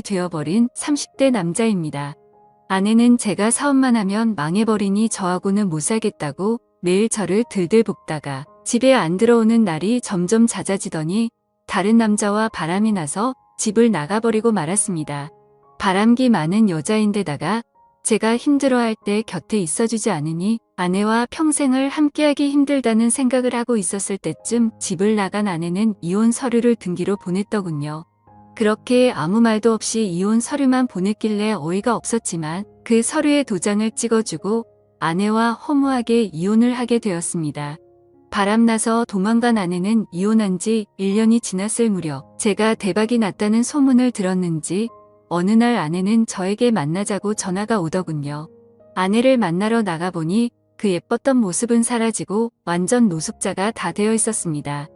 되어버린 30대 남자입니다. 아내는 제가 사업만 하면 망해버리니 저하고는 못 살겠다고 매일 저를 들들 볶다가 집에 안 들어오는 날이 점점 잦아지더니 다른 남자와 바람이 나서 집을 나가버리고 말았습니다. 바람기 많은 여자인데다가 제가 힘들어할 때 곁에 있어주지 않으니 아내와 평생을 함께하기 힘들다는 생각을 하고 있었을 때쯤 집을 나간 아내는 이혼 서류를 등기로 보냈더군요. 그렇게 아무 말도 없이 이혼 서류만 보냈길래 어이가 없었지만 그 서류에 도장을 찍어주고 아내와 허무하게 이혼을 하게 되었습니다. 바람나서 도망간 아내는 이혼한 지 1년이 지났을 무렵 제가 대박이 났다는 소문을 들었는지 어느 날 아내는 저에게 만나자고 전화가 오더군요. 아내를 만나러 나가보니 그 예뻤던 모습은 사라지고 완전 노숙자가 다 되어 있었습니다.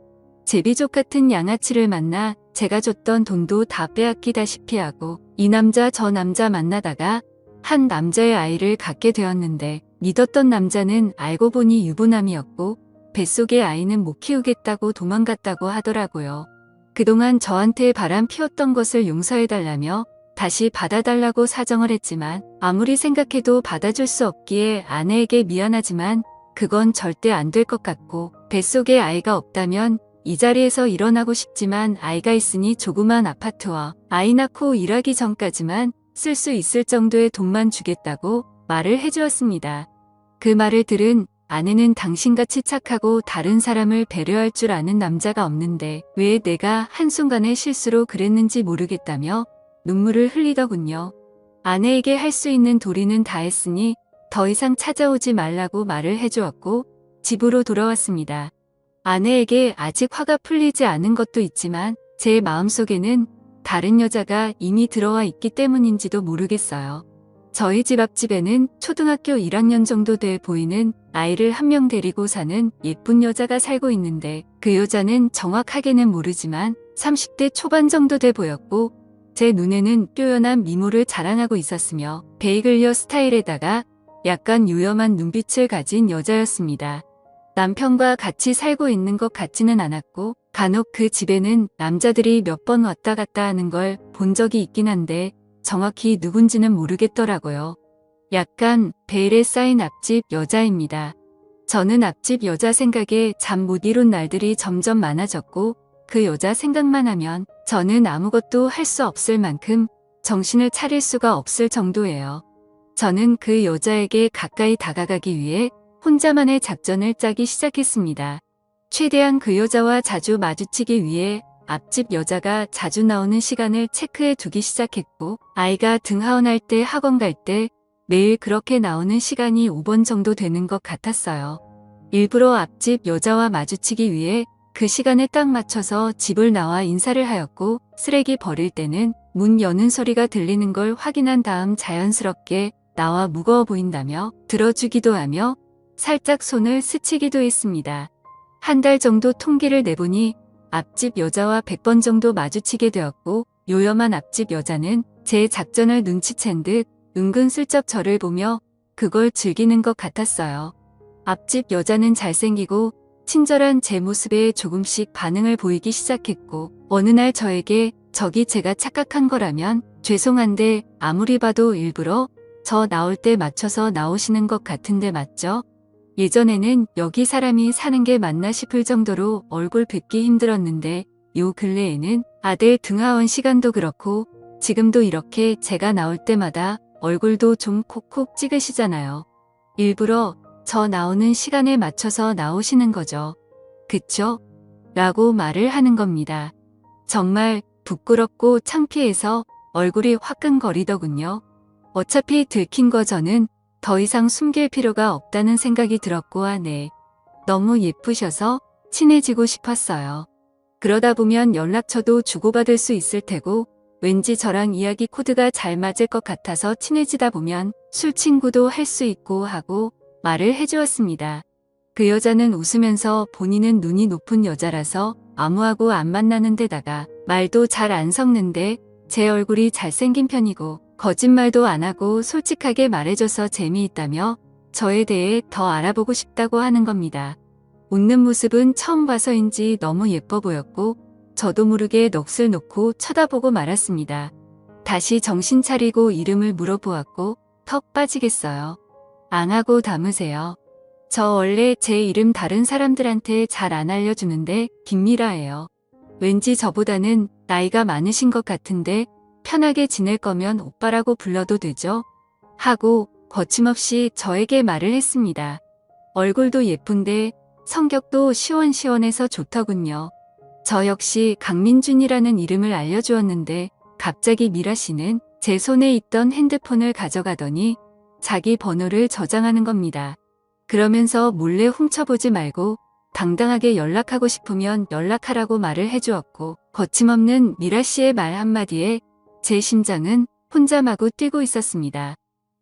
제비족 같은 양아치를 만나 제가 줬던 돈도 다 빼앗기다시피 하고 이 남자 저 남자 만나다가 한 남자의 아이를 갖게 되었는데 믿었던 남자는 알고 보니 유부남이었고 뱃속의 아이는 못 키우겠다고 도망갔다고 하더라고요. 그동안 저한테 바람 피웠던 것을 용서해달라며 다시 받아달라고 사정을 했지만 아무리 생각해도 받아줄 수 없기에 아내에게 미안하지만 그건 절대 안 될 것 같고 뱃속에 아이가 없다면 이 자리에서 일어나고 싶지만 아이가 있으니 조그만 아파트와 아이 낳고 일하기 전까지만 쓸 수 있을 정도의 돈만 주겠다고 말을 해주었습니다. 그 말을 들은 아내는 당신같이 착하고 다른 사람을 배려할 줄 아는 남자가 없는데 왜 내가 한순간의 실수로 그랬는지 모르겠다며 눈물을 흘리더군요. 아내에게 할 수 있는 도리는 다 했으니 더 이상 찾아오지 말라고 말을 해주었고 집으로 돌아왔습니다. 아내에게 아직 화가 풀리지 않은 것도 있지만 제 마음속에는 다른 여자가 이미 들어와 있기 때문인지도 모르겠어요. 저희 집 앞집에는 초등학교 1학년 정도 돼 보이는 아이를 한 명 데리고 사는 예쁜 여자가 살고 있는데 그 여자는 정확하게는 모르지만 30대 초반 정도 돼 보였고 제 눈에는 뾰연한 미모를 자랑하고 있었으며 베이글녀 스타일에다가 약간 유염한 눈빛을 가진 여자였습니다. 남편과 같이 살고 있는 것 같지는 않았고 간혹 그 집에는 남자들이 몇 번 왔다 갔다 하는 걸 본 적이 있긴 한데 정확히 누군지는 모르겠더라고요. 약간 베일에 쌓인 앞집 여자입니다. 저는 앞집 여자 생각에 잠 못 이룬 날들이 점점 많아졌고 그 여자 생각만 하면 저는 아무것도 할 수 없을 만큼 정신을 차릴 수가 없을 정도예요. 저는 그 여자에게 가까이 다가가기 위해 혼자만의 작전을 짜기 시작했습니다. 최대한 그 여자와 자주 마주치기 위해 앞집 여자가 자주 나오는 시간을 체크해 두기 시작했고 아이가 등하원할 때 학원 갈 때 매일 그렇게 나오는 시간이 5번 정도 되는 것 같았어요. 일부러 앞집 여자와 마주치기 위해 그 시간에 딱 맞춰서 집을 나와 인사를 하였고 쓰레기 버릴 때는 문 여는 소리가 들리는 걸 확인한 다음 자연스럽게 나와 무거워 보인다며 들어주기도 하며 살짝 손을 스치기도 했습니다. 한 달 정도 통기를 내보니 앞집 여자와 100번 정도 마주치게 되었고 요염한 앞집 여자는 제 작전을 눈치챈 듯 은근슬쩍 저를 보며 그걸 즐기는 것 같았어요. 앞집 여자는 잘생기고 친절한 제 모습에 조금씩 반응을 보이기 시작했고 어느 날 저에게 저기 제가 착각한 거라면 죄송한데 아무리 봐도 일부러 저 나올 때 맞춰서 나오시는 것 같은데 맞죠? 예전에는 여기 사람이 사는 게 맞나 싶을 정도로 얼굴 뵙기 힘들었는데 요 근래에는 아들 등하원 시간도 그렇고 지금도 이렇게 제가 나올 때마다 얼굴도 좀 콕콕 찍으시잖아요. 일부러 저 나오는 시간에 맞춰서 나오시는 거죠. 그쵸? 라고 말을 하는 겁니다. 정말 부끄럽고 창피해서 얼굴이 화끈거리더군요. 어차피 들킨 거 저는 더 이상 숨길 필요가 없다는 생각이 들었고 네. 너무 예쁘셔서 친해지고 싶었어요. 그러다 보면 연락처도 주고받을 수 있을 테고 왠지 저랑 이야기 코드가 잘 맞을 것 같아서 친해지다 보면 술 친구도 할 수 있고 하고 말을 해주었습니다. 그 여자는 웃으면서 본인은 눈이 높은 여자라서 아무하고 안 만나는 데다가 말도 잘 안 섞는데 제 얼굴이 잘생긴 편이고 거짓말도 안 하고 솔직하게 말해줘서 재미있다며 저에 대해 더 알아보고 싶다고 하는 겁니다. 웃는 모습은 처음 봐서인지 너무 예뻐 보였고 저도 모르게 넋을 놓고 쳐다보고 말았습니다. 다시 정신 차리고 이름을 물어보았고 턱 빠지겠어요. 앙하고 담으세요. 저 원래 제 이름 다른 사람들한테 잘 안 알려주는데 김미라예요. 왠지 저보다는 나이가 많으신 것 같은데 편하게 지낼 거면 오빠라고 불러도 되죠? 하고 거침없이 저에게 말을 했습니다. 얼굴도 예쁜데 성격도 시원시원해서 좋더군요. 저 역시 강민준이라는 이름을 알려주었는데 갑자기 미라 씨는 제 손에 있던 핸드폰을 가져가더니 자기 번호를 저장하는 겁니다. 그러면서 몰래 훔쳐보지 말고 당당하게 연락하고 싶으면 연락하라고 말을 해주었고 거침없는 미라 씨의 말 한마디에 제 심장은 혼자 마구 뛰고 있었습니다.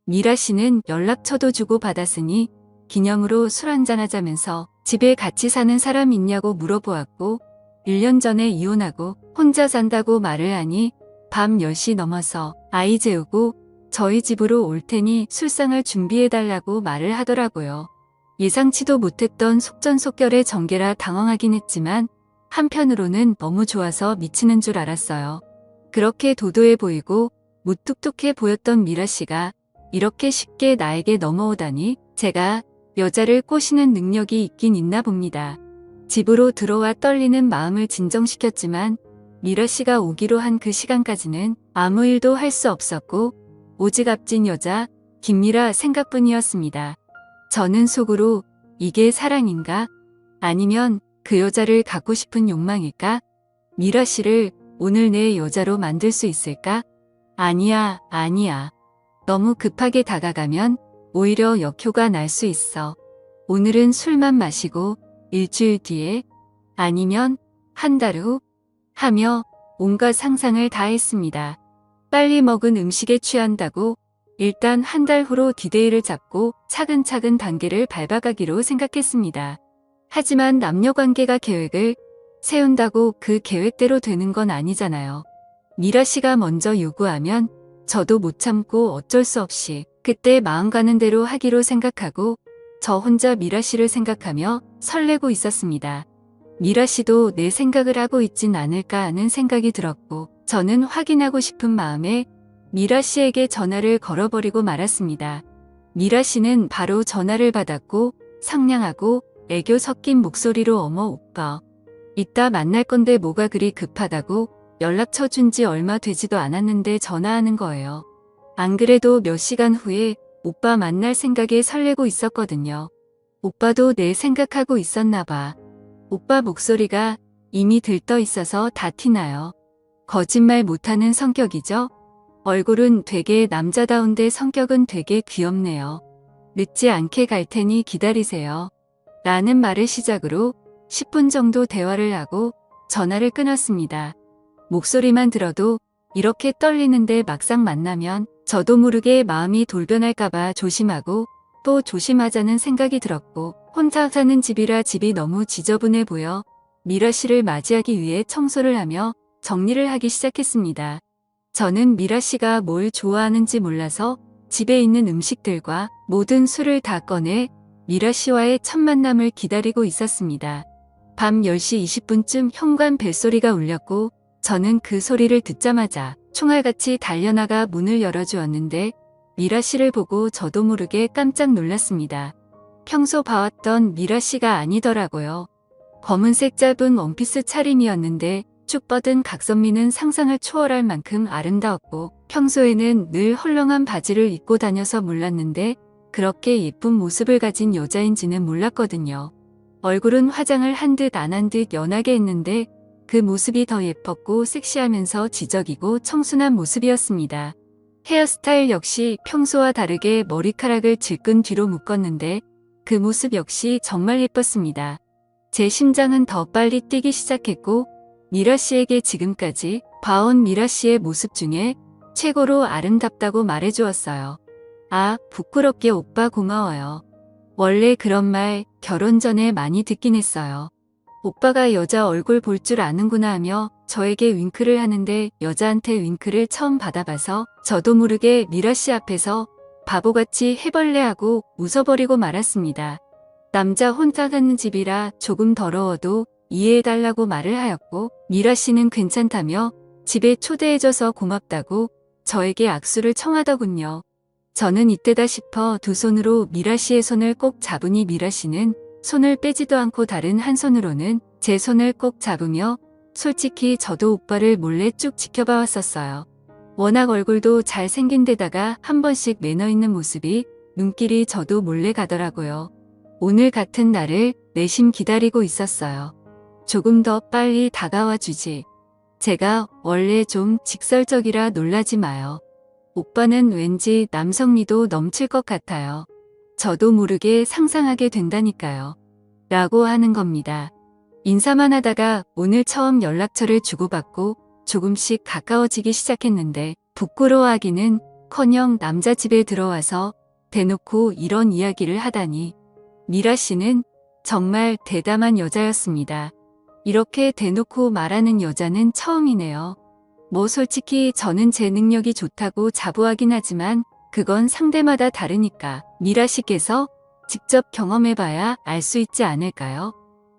미라 씨는 연락처도 주고 받았으니 기념으로 술 한잔하자면서 집에 같이 사는 사람 있냐고 물어보았고 1년 전에 이혼하고 혼자 산다고 말을 하니 밤 10시 넘어서 아이 재우고 저희 집으로 올 테니 술상을 준비해달라고 말을 하더라고요. 예상치도 못했던 속전속결의 전개라 당황하긴 했지만 한편으로는 너무 좋아서 미치는 줄 알았어요. 그렇게 도도해 보이고 무뚝뚝해 보였던 미라 씨가 이렇게 쉽게 나에게 넘어오다니 제가 여자를 꼬시는 능력이 있긴 있나 봅니다. 집으로 들어와 떨리는 마음을 진정시켰지만 미라 씨가 오기로 한 그 시간까지는 아무 일도 할 수 없었고 오직 앞진 여자 김미라 생각뿐이었습니다. 저는 속으로 이게 사랑인가? 아니면 그 여자를 갖고 싶은 욕망일까? 미라 씨를 오늘 내 여자로 만들 수 있을까? 아니야, 아니야. 너무 급하게 다가가면 오히려 역효가 날 수 있어. 오늘은 술만 마시고 일주일 뒤에 아니면 한 달 후 하며 온갖 상상을 다 했습니다. 빨리 먹은 음식에 취한다고 일단 한 달 후로 디데이를 잡고 차근차근 단계를 밟아가기로 생각했습니다. 하지만 남녀관계가 계획을 세운다고 그 계획대로 되는 건 아니잖아요. 미라 씨가 먼저 요구하면 저도 못 참고 어쩔 수 없이 그때 마음 가는 대로 하기로 생각하고 저 혼자 미라 씨를 생각하며 설레고 있었습니다. 미라 씨도 내 생각을 하고 있진 않을까 하는 생각이 들었고 저는 확인하고 싶은 마음에 미라 씨에게 전화를 걸어버리고 말았습니다. 미라 씨는 바로 전화를 받았고 상냥하고 애교 섞인 목소리로 어머 오빠. 이따 만날 건데 뭐가 그리 급하다고 연락처 준 지 얼마 되지도 않았는데 전화하는 거예요. 안 그래도 몇 시간 후에 오빠 만날 생각에 설레고 있었거든요. 오빠도 내 생각하고 있었나 봐. 오빠 목소리가 이미 들떠 있어서 다 티나요. 거짓말 못하는 성격이죠? 얼굴은 되게 남자다운데 성격은 되게 귀엽네요. 늦지 않게 갈 테니 기다리세요. 라는 말을 시작으로 10분 정도 대화를 하고 전화를 끊었습니다. 목소리만 들어도 이렇게 떨리는데 막상 만나면 저도 모르게 마음이 돌변할까봐 조심하고 또 조심하자는 생각이 들었고 혼자 사는 집이라 집이 너무 지저분해 보여 미라 씨를 맞이하기 위해 청소를 하며 정리를 하기 시작했습니다. 저는 미라 씨가 뭘 좋아하는지 몰라서 집에 있는 음식들과 모든 술을 다 꺼내 미라 씨와의 첫 만남을 기다리고 있었습니다. 밤 10시 20분쯤 현관 벨소리가 울렸고 저는 그 소리를 듣자마자 총알같이 달려나가 문을 열어주었는데 미라 씨를 보고 저도 모르게 깜짝 놀랐습니다. 평소 봐왔던 미라 씨가 아니더라고요. 검은색 짧은 원피스 차림이었는데 쭉 뻗은 각선미는 상상을 초월할 만큼 아름다웠고 평소에는 늘 헐렁한 바지를 입고 다녀서 몰랐는데 그렇게 예쁜 모습을 가진 여자인지는 몰랐거든요. 얼굴은 화장을 한 듯 안 한 듯 연하게 했는데 그 모습이 더 예뻤고 섹시하면서 지적이고 청순한 모습이었습니다. 헤어스타일 역시 평소와 다르게 머리카락을 질끈 뒤로 묶었는데 그 모습 역시 정말 예뻤습니다. 제 심장은 더 빨리 뛰기 시작했고 미라 씨에게 지금까지 봐온 미라 씨의 모습 중에 최고로 아름답다고 말해주었어요. 아, 부끄럽게 오빠 고마워요. 원래 그런 말 결혼 전에 많이 듣긴 했어요. 오빠가 여자 얼굴 볼 줄 아는구나 하며 저에게 윙크를 하는데 여자한테 윙크를 처음 받아봐서 저도 모르게 미라 씨 앞에서 바보같이 해벌레하고 웃어버리고 말았습니다. 남자 혼자 사는 집이라 조금 더러워도 이해해달라고 말을 하였고 미라 씨는 괜찮다며 집에 초대해줘서 고맙다고 저에게 악수를 청하더군요. 저는 이때다 싶어 두 손으로 미라 씨의 손을 꼭 잡으니 미라 씨는 손을 빼지도 않고 다른 한 손으로는 제 손을 꼭 잡으며 솔직히 저도 오빠를 몰래 쭉 지켜봐 왔었어요. 워낙 얼굴도 잘생긴 데다가 한 번씩 매너 있는 모습이 눈길이 저도 몰래 가더라고요. 오늘 같은 날을 내심 기다리고 있었어요. 조금 더 빨리 다가와 주지. 제가 원래 좀 직설적이라 놀라지 마요. 오빠는 왠지 남성미도 넘칠 것 같아요. 저도 모르게 상상하게 된다니까요. 라고 하는 겁니다. 인사만 하다가 오늘 처음 연락처를 주고받고 조금씩 가까워지기 시작했는데 부끄러워하기는 커녕 남자 집에 들어와서 대놓고 이런 이야기를 하다니. 미라 씨는 정말 대담한 여자였습니다. 이렇게 대놓고 말하는 여자는 처음이네요. 뭐 솔직히 저는 제 능력이 좋다고 자부하긴 하지만 그건 상대마다 다르니까 미라 씨께서 직접 경험해봐야 알 수 있지 않을까요?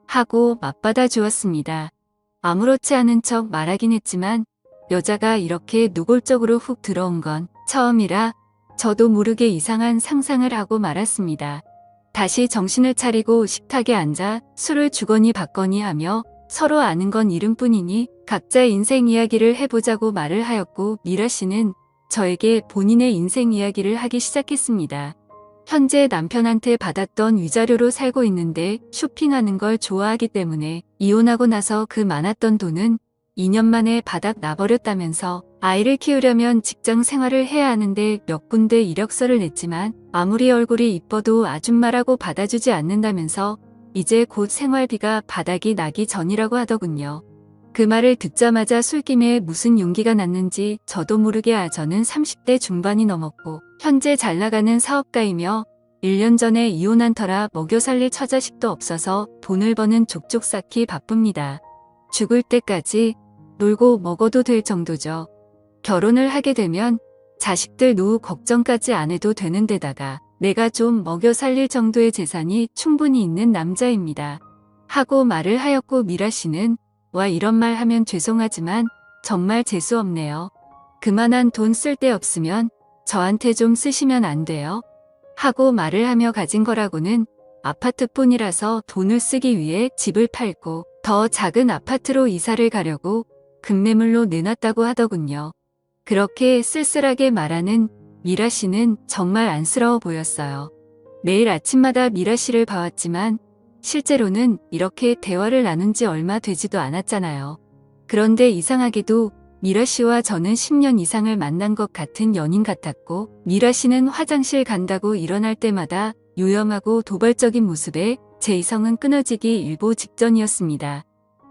하고 맞받아 주었습니다. 아무렇지 않은 척 말하긴 했지만 여자가 이렇게 노골적으로 훅 들어온 건 처음이라 저도 모르게 이상한 상상을 하고 말았습니다. 다시 정신을 차리고 식탁에 앉아 술을 주거니 받거니 하며 서로 아는 건 이름뿐이니 각자의 인생 이야기를 해보자고 말을 하였고 미라 씨는 저에게 본인의 인생 이야기를 하기 시작했습니다. 현재 남편한테 받았던 위자료로 살고 있는데 쇼핑하는 걸 좋아하기 때문에 이혼하고 나서 그 많았던 돈은 2년 만에 바닥 나버렸다면서 아이를 키우려면 직장 생활을 해야 하는데 몇 군데 이력서를 냈지만 아무리 얼굴이 이뻐도 아줌마라고 받아주지 않는다면서 이제 곧 생활비가 바닥이 나기 전이라고 하더군요. 그 말을 듣자마자 술김에 무슨 용기가 났는지 저도 모르게 저는 30대 중반이 넘었고 현재 잘나가는 사업가이며 1년 전에 이혼한 터라 먹여 살릴 처자식도 없어서 돈을 버는 족족 쌓기 바쁩니다. 죽을 때까지 놀고 먹어도 될 정도죠. 결혼을 하게 되면 자식들 노후 걱정까지 안 해도 되는 데다가 내가 좀 먹여 살릴 정도의 재산이 충분히 있는 남자입니다. 하고 말을 하였고 미라 씨는 와 이런 말 하면 죄송하지만 정말 재수없네요. 그만한 돈 쓸 데 없으면 저한테 좀 쓰시면 안 돼요? 하고 말을 하며 가진 거라고는 아파트뿐이라서 돈을 쓰기 위해 집을 팔고 더 작은 아파트로 이사를 가려고 급매물로 내놨다고 하더군요. 그렇게 쓸쓸하게 말하는 미라 씨는 정말 안쓰러워 보였어요. 매일 아침마다 미라 씨를 봐왔지만 실제로는 이렇게 대화를 나눈 지 얼마 되지도 않았잖아요. 그런데 이상하게도 미라 씨와 저는 10년 이상을 만난 것 같은 연인 같았고 미라 씨는 화장실 간다고 일어날 때마다 요염하고 도발적인 모습에 제 이성은 끊어지기 일보 직전이었습니다.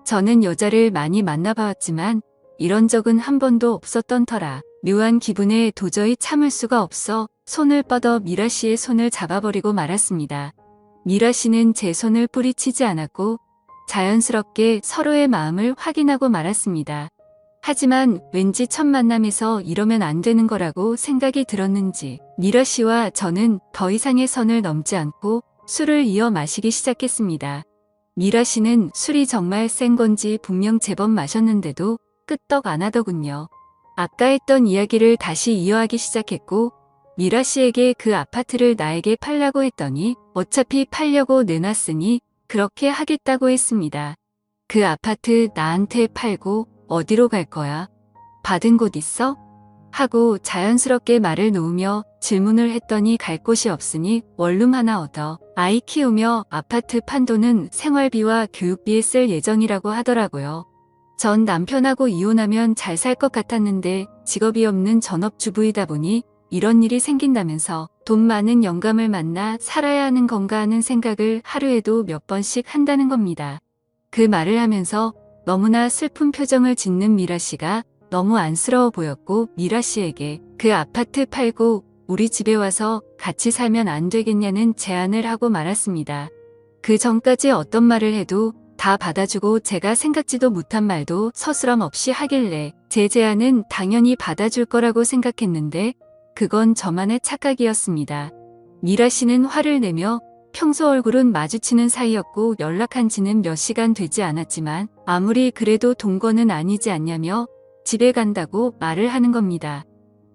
저는 여자를 많이 만나봐왔지만 이런 적은 한 번도 없었던 터라 묘한 기분에 도저히 참을 수가 없어 손을 뻗어 미라 씨의 손을 잡아버리고 말았습니다. 미라 씨는 제 손을 뿌리치지 않았고 자연스럽게 서로의 마음을 확인하고 말았습니다. 하지만 왠지 첫 만남에서 이러면 안 되는 거라고 생각이 들었는지 미라 씨와 저는 더 이상의 선을 넘지 않고 술을 이어 마시기 시작했습니다. 미라 씨는 술이 정말 센 건지 분명 제법 마셨는데도 끄떡 안 하더군요. 아까 했던 이야기를 다시 이어하기 시작했고 미라 씨에게 그 아파트를 나에게 팔라고 했더니 어차피 팔려고 내놨으니 그렇게 하겠다고 했습니다. 그 아파트 나한테 팔고 어디로 갈 거야? 받은 곳 있어? 하고 자연스럽게 말을 놓으며 질문을 했더니 갈 곳이 없으니 원룸 하나 얻어 아이 키우며 아파트 판 돈은 생활비와 교육비에 쓸 예정이라고 하더라고요. 전 남편하고 이혼하면 잘 살 것 같았는데 직업이 없는 전업주부이다 보니 이런 일이 생긴다면서 돈 많은 영감을 만나 살아야 하는 건가 하는 생각을 하루에도 몇 번씩 한다는 겁니다. 그 말을 하면서 너무나 슬픈 표정을 짓는 미라 씨가 너무 안쓰러워 보였고 미라 씨에게 그 아파트 팔고 우리 집에 와서 같이 살면 안 되겠냐는 제안을 하고 말았습니다. 그 전까지 어떤 말을 해도 다 받아주고 제가 생각지도 못한 말도 서스럼 없이 하길래 제 제안은 당연히 받아줄 거라고 생각했는데 그건 저만의 착각이었습니다. 미라 씨는 화를 내며 평소 얼굴은 마주치는 사이였고 연락한 지는 몇 시간 되지 않았지만 아무리 그래도 동거는 아니지 않냐며 집에 간다고 말을 하는 겁니다.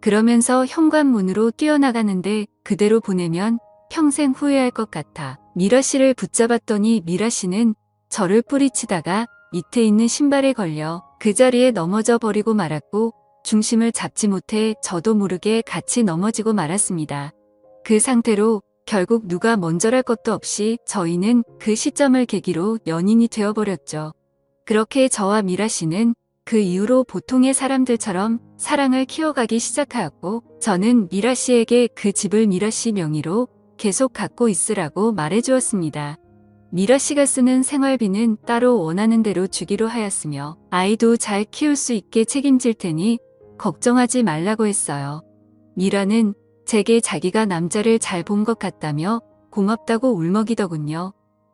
그러면서 현관문으로 뛰어나가는데 그대로 보내면 평생 후회할 것 같아 미라 씨를 붙잡았더니 미라 씨는 저를 뿌리치다가 밑에 있는 신발에 걸려 그 자리에 넘어져 버리고 말았고 중심을 잡지 못해 저도 모르게 같이 넘어지고 말았습니다. 그 상태로 결국 누가 먼저랄 것도 없이 저희는 그 시점을 계기로 연인이 되어버렸죠. 그렇게 저와 미라 씨는 그 이후로 보통의 사람들처럼 사랑을 키워가기 시작하였고 저는 미라 씨에게 그 집을 미라 씨 명의로 계속 갖고 있으라고 말해주었습니다. 미라 씨가 쓰는 생활비는 따로 원하는 대로 주기로 하였으며 아이도 잘 키울 수 있게 책임질 테니 걱정하지 말라고 했어요. 미라는 제게 자기가 남자를 잘 본 것 같다며 고맙다고 울먹이더군요.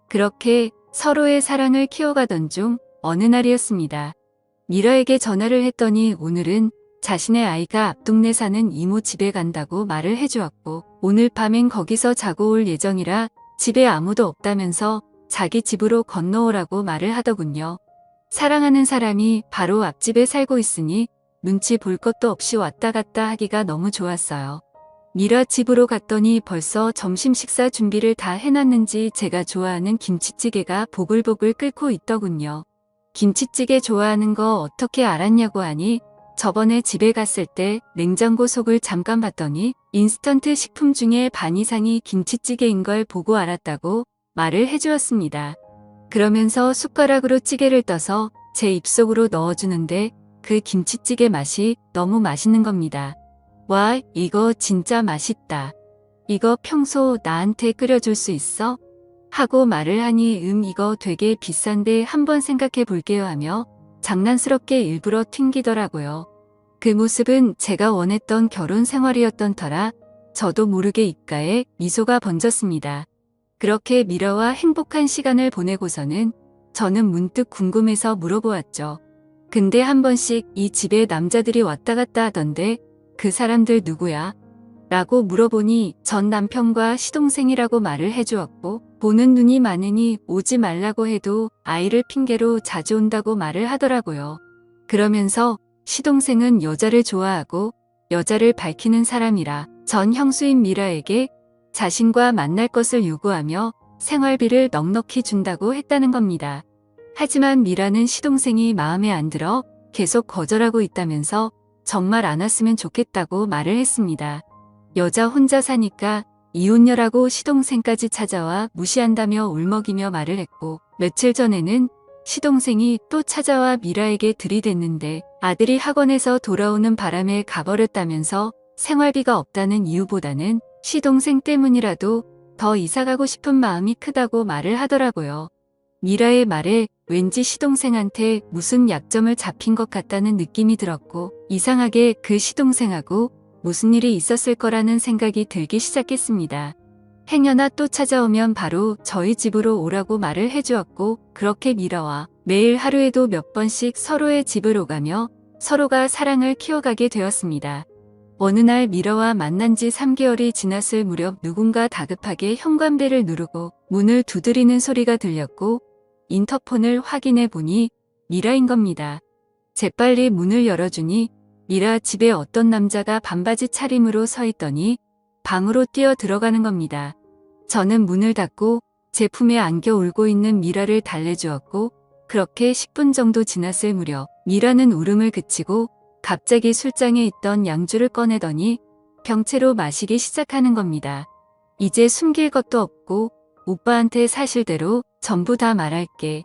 그렇게 서로의 사랑을 키워가던 중 어느 날이었습니다. 미라에게 전화를 했더니 오늘은 자신의 아이가 앞 동네 사는 이모 집에 간다고 말을 해주었고 오늘 밤엔 거기서 자고 올 예정이라 집에 아무도 없다면서 자기 집으로 건너오라고 말을 하더군요. 사랑하는 사람이 바로 앞집에 살고 있으니 눈치 볼 것도 없이 왔다 갔다 하기가 너무 좋았어요. 미라 집으로 갔더니 벌써 점심 식사 준비를 다 해놨는지 제가 좋아하는 김치찌개가 보글보글 끓고 있더군요. 김치찌개 좋아하는 거 어떻게 알았냐고 하니 저번에 집에 갔을 때 냉장고 속을 잠깐 봤더니 인스턴트 식품 중에 반 이상이 김치찌개인 걸 보고 알았다고 말을 해주었습니다. 그러면서 숟가락으로 찌개를 떠서 제 입속으로 넣어주는데 그 김치찌개 맛이 너무 맛있는 겁니다. 와, 이거 진짜 맛있다. 이거 평소 나한테 끓여줄 수 있어? 하고 말을 하니 이거 되게 비싼데 한번 생각해 볼게요 하며 장난스럽게 일부러 튕기더라고요. 그 모습은 제가 원했던 결혼 생활이었던 터라 저도 모르게 입가에 미소가 번졌습니다. 그렇게 미라와 행복한 시간을 보내고서는 저는 문득 궁금해서 물어보았죠. 근데 한 번씩 이 집에 남자들이 왔다 갔다 하던데 그 사람들 누구야? 라고 물어보니 전 남편과 시동생이라고 말을 해주었고 보는 눈이 많으니 오지 말라고 해도 아이를 핑계로 자주 온다고 말을 하더라고요. 그러면서 시동생은 여자를 좋아하고 여자를 밝히는 사람이라 전 형수인 미라에게 자신과 만날 것을 요구하며 생활비를 넉넉히 준다고 했다는 겁니다. 하지만 미라는 시동생이 마음에 안 들어 계속 거절하고 있다면서 정말 안 왔으면 좋겠다고 말을 했습니다. 여자 혼자 사니까 이혼녀라고 시동생까지 찾아와 무시한다며 울먹이며 말을 했고 며칠 전에는 시동생이 또 찾아와 미라에게 들이댔는데 아들이 학원에서 돌아오는 바람에 가버렸다면서 생활비가 없다는 이유보다는 시동생 때문이라도 더 이사가고 싶은 마음이 크다고 말을 하더라고요. 미라의 말에 왠지 시동생한테 무슨 약점을 잡힌 것 같다는 느낌이 들었고 이상하게 그 시동생하고 무슨 일이 있었을 거라는 생각이 들기 시작했습니다. 행여나 또 찾아오면 바로 저희 집으로 오라고 말을 해주었고 그렇게 미라와 매일 하루에도 몇 번씩 서로의 집을 오가며 서로가 사랑을 키워가게 되었습니다. 어느 날 미라와 만난 지 3개월이 지났을 무렵 누군가 다급하게 현관벨을 누르고 문을 두드리는 소리가 들렸고 인터폰을 확인해 보니 미라인 겁니다. 재빨리 문을 열어주니 미라 집에 어떤 남자가 반바지 차림으로 서 있더니 방으로 뛰어 들어가는 겁니다. 저는 문을 닫고 제 품에 안겨 울고 있는 미라를 달래주었고 그렇게 10분 정도 지났을 무렵 미라는 울음을 그치고 갑자기 술장에 있던 양주를 꺼내더니 병채로 마시기 시작하는 겁니다. 이제 숨길 것도 없고 오빠한테 사실대로 전부 다 말할게.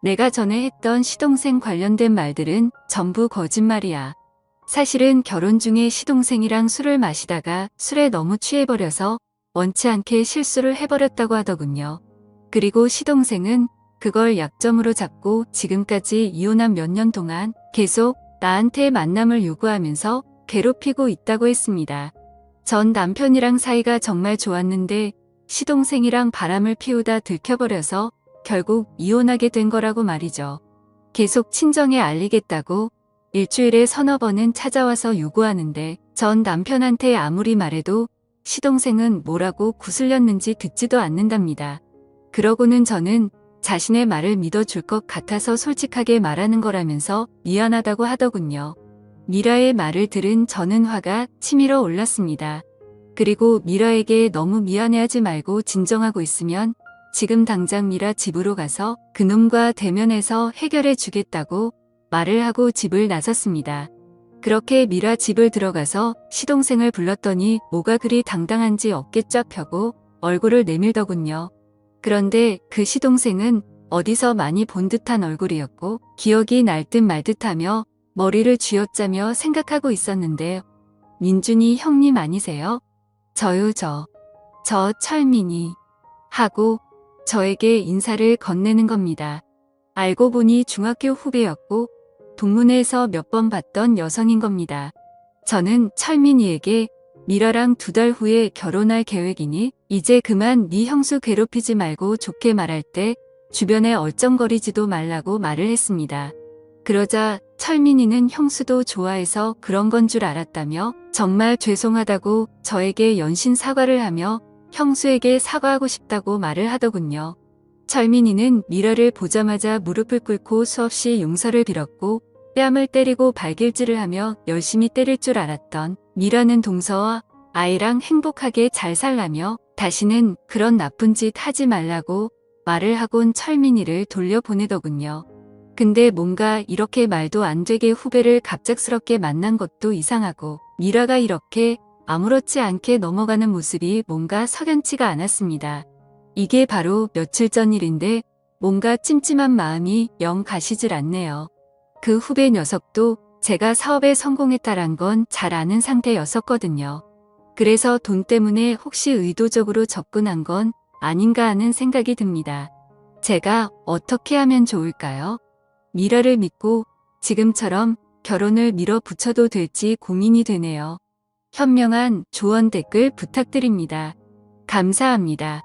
내가 전에 했던 시동생 관련된 말들은 전부 거짓말이야. 사실은 결혼 중에 시동생이랑 술을 마시다가 술에 너무 취해버려서 원치 않게 실수를 해버렸다고 하더군요. 그리고 시동생은 그걸 약점으로 잡고 지금까지 이혼한 몇 년 동안 계속 나한테 만남을 요구하면서 괴롭히고 있다고 했습니다. 전 남편이랑 사이가 정말 좋았는데 시동생이랑 바람을 피우다 들켜버려서 결국 이혼하게 된 거라고 말이죠. 계속 친정에 알리겠다고 일주일에 서너 번은 찾아와서 요구하는데 전 남편한테 아무리 말해도 시동생은 뭐라고 구슬렸는지 듣지도 않는답니다. 그러고는 저는 자신의 말을 믿어줄 것 같아서 솔직하게 말하는 거라면서 미안하다고 하더군요. 미라의 말을 들은 저는 화가 치밀어 올랐습니다. 그리고 미라에게 너무 미안해하지 말고 진정하고 있으면 지금 당장 미라 집으로 가서 그놈과 대면해서 해결해 주겠다고 말을 하고 집을 나섰습니다. 그렇게 미라 집을 들어가서 시동생을 불렀더니 뭐가 그리 당당한지 어깨 쫙 펴고 얼굴을 내밀더군요. 그런데 그 시동생은 어디서 많이 본 듯한 얼굴이었고 기억이 날 듯 말 듯하며 머리를 쥐어짜며 생각하고 있었는데 민준이 형님 아니세요? 저요 저 철민이 하고 저에게 인사를 건네는 겁니다. 알고 보니 중학교 후배였고 동문회에서 몇 번 봤던 여성인 겁니다. 저는 철민이에게 미라랑 2달 후에 결혼할 계획이니 이제 그만 네 형수 괴롭히지 말고 좋게 말할 때 주변에 얼쩡거리지도 말라고 말을 했습니다. 그러자 철민이는 형수도 좋아해서 그런 건 줄 알았다며 정말 죄송하다고 저에게 연신 사과를 하며 형수에게 사과하고 싶다고 말을 하더군요. 철민이는 미라를 보자마자 무릎을 꿇고 수없이 용서를 빌었고 뺨을 때리고 발길질을 하며 열심히 때릴 줄 알았던 미라는 동서와 아이랑 행복하게 잘 살라며 다시는 그런 나쁜 짓 하지 말라고 말을 하곤 철민이를 돌려보내더군요. 근데 뭔가 이렇게 말도 안 되게 후배를 갑작스럽게 만난 것도 이상하고 미라가 이렇게 아무렇지 않게 넘어가는 모습이 뭔가 석연치가 않았습니다. 이게 바로 며칠 전 일인데 뭔가 찜찜한 마음이 영 가시질 않네요. 그 후배 녀석도 제가 사업에 성공했다란 건 잘 아는 상태였었거든요. 그래서 돈 때문에 혹시 의도적으로 접근한 건 아닌가 하는 생각이 듭니다. 제가 어떻게 하면 좋을까요? 미라를 믿고 지금처럼 결혼을 밀어붙여도 될지 고민이 되네요. 현명한 조언 댓글 부탁드립니다. 감사합니다.